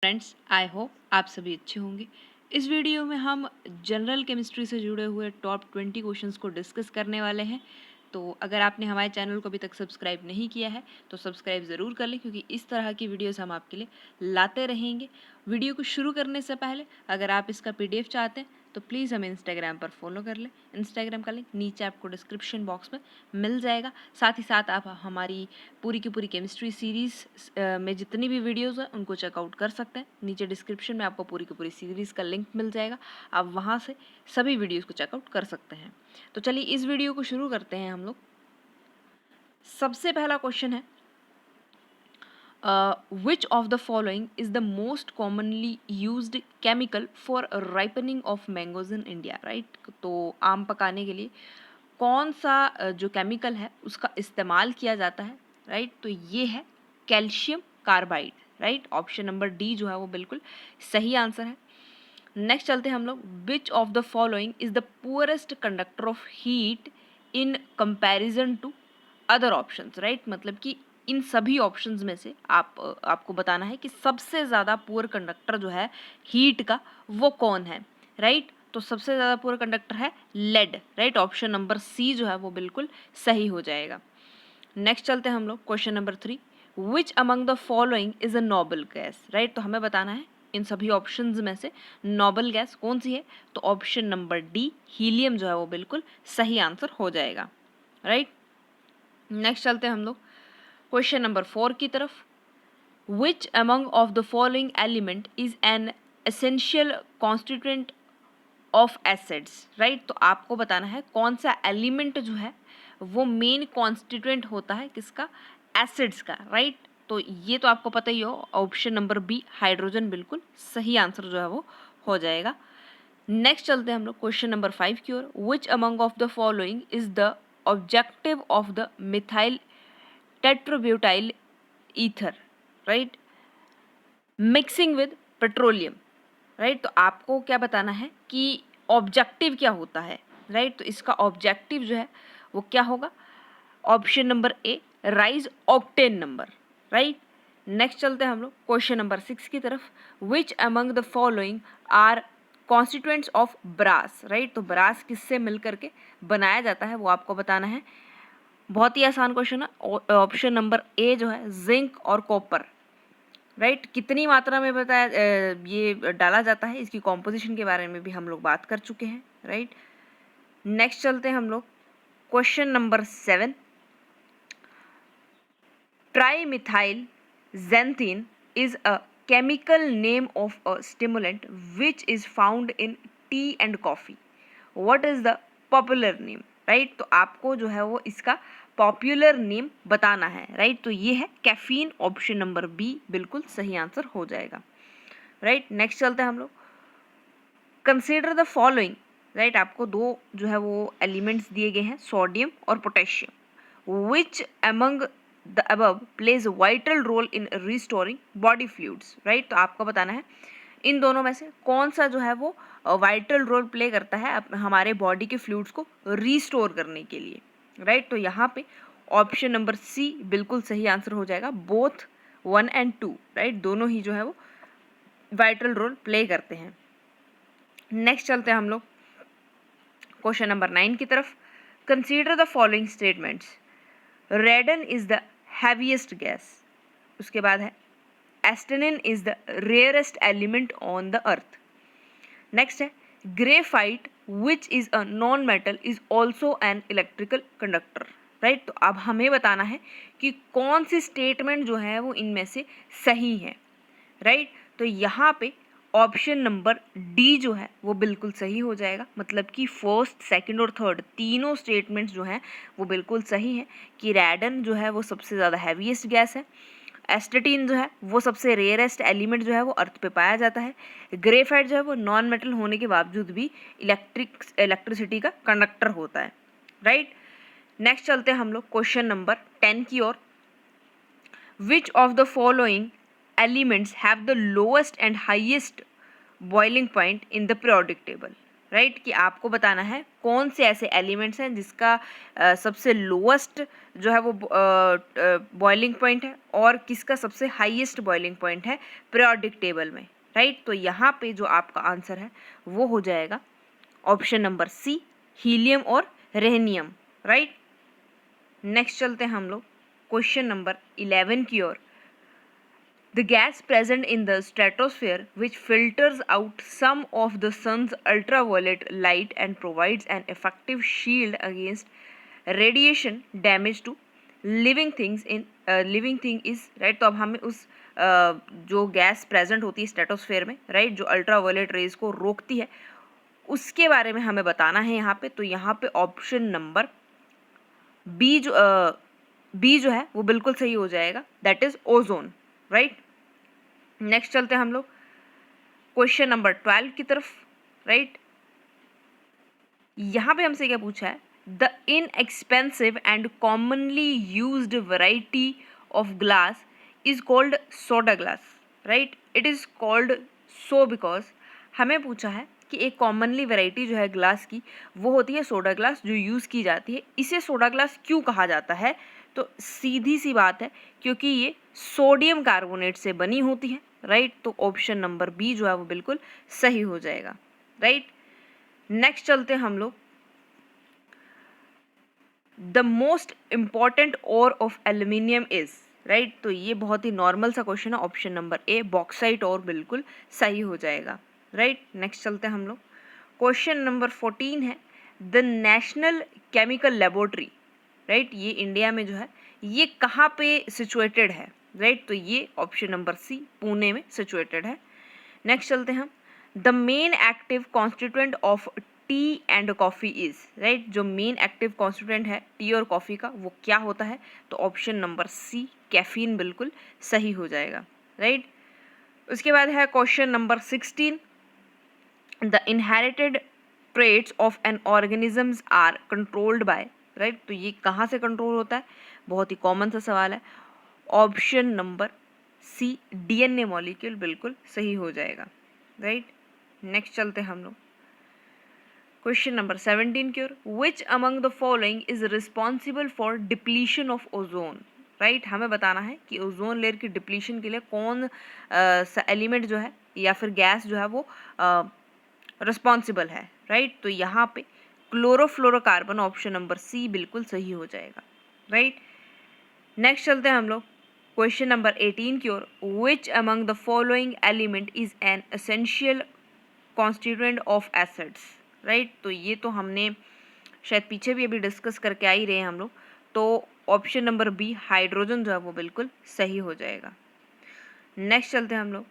Friends, I hope आप सभी अच्छे होंगे। इस वीडियो में हम जनरल केमिस्ट्री से जुड़े हुए टॉप 20 क्वेश्चंस को डिस्कस करने वाले हैं। तो अगर आपने हमारे चैनल को अभी तक सब्सक्राइब नहीं किया है तो सब्सक्राइब ज़रूर कर लें, क्योंकि इस तरह की वीडियोस हम आपके लिए लाते रहेंगे। वीडियो को शुरू करने से पहले अगर आप इसका PDF चाहते हैं तो प्लीज़ हमें इंस्टाग्राम पर फॉलो कर लें। इंस्टाग्राम का लिंक नीचे आपको डिस्क्रिप्शन बॉक्स में मिल जाएगा। साथ ही साथ आप हमारी पूरी की पूरी केमिस्ट्री सीरीज़ में जितनी भी वीडियोज़ हैं उनको चेकआउट कर सकते हैं। नीचे डिस्क्रिप्शन में आपको पूरी की पूरी सीरीज़ का लिंक मिल जाएगा, आप वहाँ से सभी वीडियोज़ को चेकआउट कर सकते हैं। तो चलिए इस वीडियो को शुरू करते हैं हम लोग। सबसे पहला क्वेश्चन है, which of the following is the most commonly used chemical for ripening of mangoes in India, right? तो आम पकाने के लिए कौन सा जो केमिकल है उसका इस्तेमाल किया जाता है, राइट? तो ये है calcium carbide, right? Option number D जो है वो बिल्कुल सही आंसर है। नेक्स्ट चलते हैं हम लोग। Which of the following is the poorest conductor of heat in comparison to other options, right? मतलब कि इन सभी ऑप्शंस में से आपको बताना है कि सबसे ज़्यादा पुअर कंडक्टर जो है हीट का वो कौन है, राइट? तो सबसे ज़्यादा पुअर कंडक्टर है lead, right? Option number C जो है वो बिल्कुल सही हो जाएगा। नेक्स्ट चलते हैं हम लोग question number 3। Which among the following is a noble gas, right? तो हमें बताना है इन सभी ऑप्शंस में से नोबल गैस कौन सी है। तो ऑप्शन नंबर डी हीलियम जो है वो बिल्कुल सही आंसर हो जाएगा, राइट? नेक्स्ट चलते हैं हम लोग क्वेश्चन नंबर 4 की तरफ। Which among of the following element is an essential constituent of acids, right? तो आपको बताना है कौन सा एलिमेंट जो है वो मेन कॉन्स्टिट्यूएंट होता है किसका, एसिड्स का, राइट? तो ये तो आपको पता ही हो, ऑप्शन नंबर बी हाइड्रोजन बिल्कुल सही आंसर जो है वो हो जाएगा। नेक्स्ट चलते हैं हम लोग क्वेश्चन नंबर 5 की ओर। Which among of the following is the objective of the methyl tetrabutyl ether, right, mixing with petroleum, right? तो आपको क्या बताना है कि ऑब्जेक्टिव क्या होता है, राइट? तो इसका ऑब्जेक्टिव जो है वो क्या होगा, option number A raise octane number, right? Next चलते हैं हम लोग क्वेश्चन नंबर 6 की तरफ। Which among the following are constituents of brass, right? तो ब्रास किससे मिल करके बनाया जाता है वो आपको बताना है। बहुत ही आसान क्वेश्चन है। ऑप्शन नंबर ए जो है जिंक और कॉपर, राइट? कितनी मात्रा में बताया ये डाला जाता है, इसकी कॉम्पोजिशन के बारे में भी हम लोग बात कर चुके हैं, राइट? नेक्स्ट चलते हैं हम लोग question number 7। Trimethyl xanthine is a chemical name of a stimulant which is found in tea and coffee. What is the popular name, right? तो आपको जो है वो इसका पॉपुलर नेम बताना है, राइट? तो ये है कैफीन, ऑप्शन नंबर बी बिल्कुल सही आंसर हो जाएगा, राइट? नेक्स्ट चलते हैं हम लोग। Consider the following, right? आपको दो जो है वो एलिमेंट्स दिए गए हैं, सोडियम और potassium. Which among the above plays vital role in restoring body fluids, right? तो आपको बताना है इन दोनों में से कौन सा जो है वो वाइटल रोल प्ले करता है हमारे बॉडी के फ्लूइड्स को रिस्टोर करने के लिए, राइट? तो यहाँ पे ऑप्शन नंबर सी बिल्कुल सही आंसर हो जाएगा। Both 1 and 2, right? दोनों ही जो है वो वाइटल रोल प्ले करते हैं। नेक्स्ट चलते हैं हम लोग क्वेश्चन नंबर 9 की तरफ। Consider the following statements. Radon is the heaviest gas, उसके बाद है astatine is the rarest element on the earth. Next है graphite which is a non metal is also an electrical conductor, right? तो अब हमें बताना है कि कौन सी स्टेटमेंट जो है वो इनमें से सही है, राइट? तो यहाँ पे ऑप्शन नंबर डी जो है वो बिल्कुल सही हो जाएगा। मतलब कि फर्स्ट, सेकंड और थर्ड तीनों स्टेटमेंट्स जो हैं वो बिल्कुल सही हैं कि रेडन जो है वो सबसे ज़्यादा हैवीएस्ट गैस है, एस्टेटिन जो है वो सबसे रेयरेस्ट एलिमेंट जो है वो अर्थ पे पाया जाता है, ग्रेफाइट जो है वो नॉन मेटल होने के बावजूद भी इलेक्ट्रिसिटी का कंडक्टर होता है, राइट? नेक्स्ट चलते हैं हम लोग क्वेश्चन नंबर 10 की ओर। Which of the following elements have the lowest and highest boiling point in the periodic table, right, कि आपको बताना है कौन से ऐसे एलिमेंट्स हैं जिसका सबसे लोएस्ट जो है वो बॉइलिंग पॉइंट है और किसका सबसे हाईएस्ट बॉइलिंग पॉइंट है पीरियोडिक टेबल में, राइट। तो यहाँ पे जो आपका आंसर है वो हो जाएगा ऑप्शन नंबर सी, हीलियम और रेनियम, राइट। नेक्स्ट चलते हैं हम लोग क्वेश्चन नंबर 11 की ओर। The gas present in the stratosphere, which filters out some of the sun's ultraviolet light and provides an effective shield against radiation damage to living things in living thing is, right। तो अब हमें उस जो gas present होती है stratosphere में, right, जो ultraviolet rays को रोकती है, उसके बारे में हमें बताना है यहाँ पे। तो यहाँ पे ऑप्शन नंबर बी जो है वो बिल्कुल सही हो जाएगा, that is ozone, right. Next चलते हैं हम लोग क्वेश्चन नंबर 12 की तरफ, राइट। यहाँ पे हमसे क्या पूछा है, the inexpensive and commonly used variety of glass is called soda glass, right. It is called so because हमें पूछा है कि एक कॉमनली वैरायटी जो है ग्लास की वो होती है सोडा ग्लास जो यूज़ की जाती है। इसे सोडा ग्लास क्यों कहा जाता है, तो सीधी सी बात है क्योंकि ये सोडियम कार्बोनेट से बनी होती है, राइट। तो ऑप्शन नंबर बी जो है वो बिल्कुल सही हो जाएगा, राइट। नेक्स्ट चलते हैं हम लोग, the most important ore of aluminium is, right. तो ये बहुत ही नॉर्मल सा क्वेश्चन है, ऑप्शन नंबर ए बॉक्साइट और बिल्कुल सही हो जाएगा, राइट। नेक्स्ट चलते हैं हम लोग क्वेश्चन नंबर 14 है, the national chemical laboratory, right, ये इंडिया में जो है ये कहाँ पे सिचुएटेड है, राइट। तो ये ऑप्शन नंबर सी पुणे में सिचुएटेड है। नेक्स्ट चलते हैं हम, the men active constituent of T and coffee is, right. जो मेन एक्टिव कॉन्स्टिट्यूएंट है टी और कॉफ़ी का वो क्या होता है, तो ऑप्शन नंबर सी कैफीन बिल्कुल सही हो जाएगा, राइट। उसके बाद है question number 16, the inherited traits of an organisms are controlled by, right. तो ये कहाँ से कंट्रोल होता है, बहुत ही कॉमन सा सवाल है, option number C DNA molecule बिल्कुल सही हो जाएगा, राइट। नेक्स्ट चलते हैं हम लोग क्वेश्चन नंबर 17 की ओर, which among the following is responsible for depletion of ozone, right. हमें बताना है कि ओजोन लेयर की डिप्लीशन के लिए कौन सा एलिमेंट जो है या फिर गैस जो है वो रिस्पॉन्सिबल है, राइट। तो यहाँ पे क्लोरोफ्लोरोकार्बन ऑप्शन नंबर सी बिल्कुल सही हो जाएगा, राइट। नेक्स्ट चलते हैं हम लोग क्वेश्चन नंबर 18 की ओर, which among the following element is an essential constituent of acids, right. तो ये तो हमने शायद पीछे भी अभी डिस्कस करके आ ही रहे हैं हम लोग। तो ऑप्शन नंबर बी हाइड्रोजन जो है वो बिल्कुल सही हो जाएगा। नेक्स्ट चलते हैं हम लोग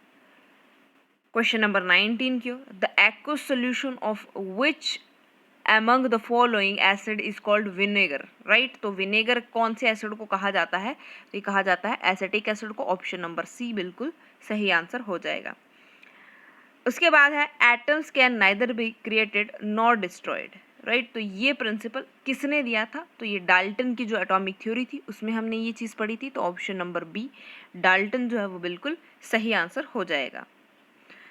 क्वेश्चन नंबर 19 की ओर, the aqueous solution of which among the following acid is called vinegar, right. तो विनेगर कौन से एसिड को कहा जाता है, तो ये कहा जाता है एसिटिक एसिड को, ऑप्शन नंबर सी बिल्कुल सही आंसर हो जाएगा। उसके बाद है atoms can neither be created nor destroyed, right. तो ये प्रिंसिपल किसने दिया था, तो ये डाल्टन की जो एटॉमिक थ्योरी थी उसमें हमने ये चीज़ पढ़ी थी। तो ऑप्शन नंबर बी डाल्टन जो है वो बिल्कुल सही आंसर हो जाएगा।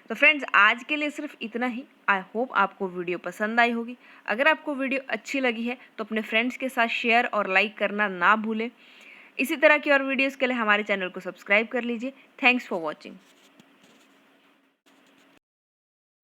तो फ्रेंड्स आज के लिए सिर्फ इतना ही। आई होप आपको वीडियो पसंद आई होगी। अगर आपको वीडियो अच्छी लगी है तो अपने फ्रेंड्स के साथ शेयर और लाइक करना ना भूलें। इसी तरह की और वीडियोस के लिए हमारे चैनल को सब्सक्राइब कर लीजिए। Thanks for watching.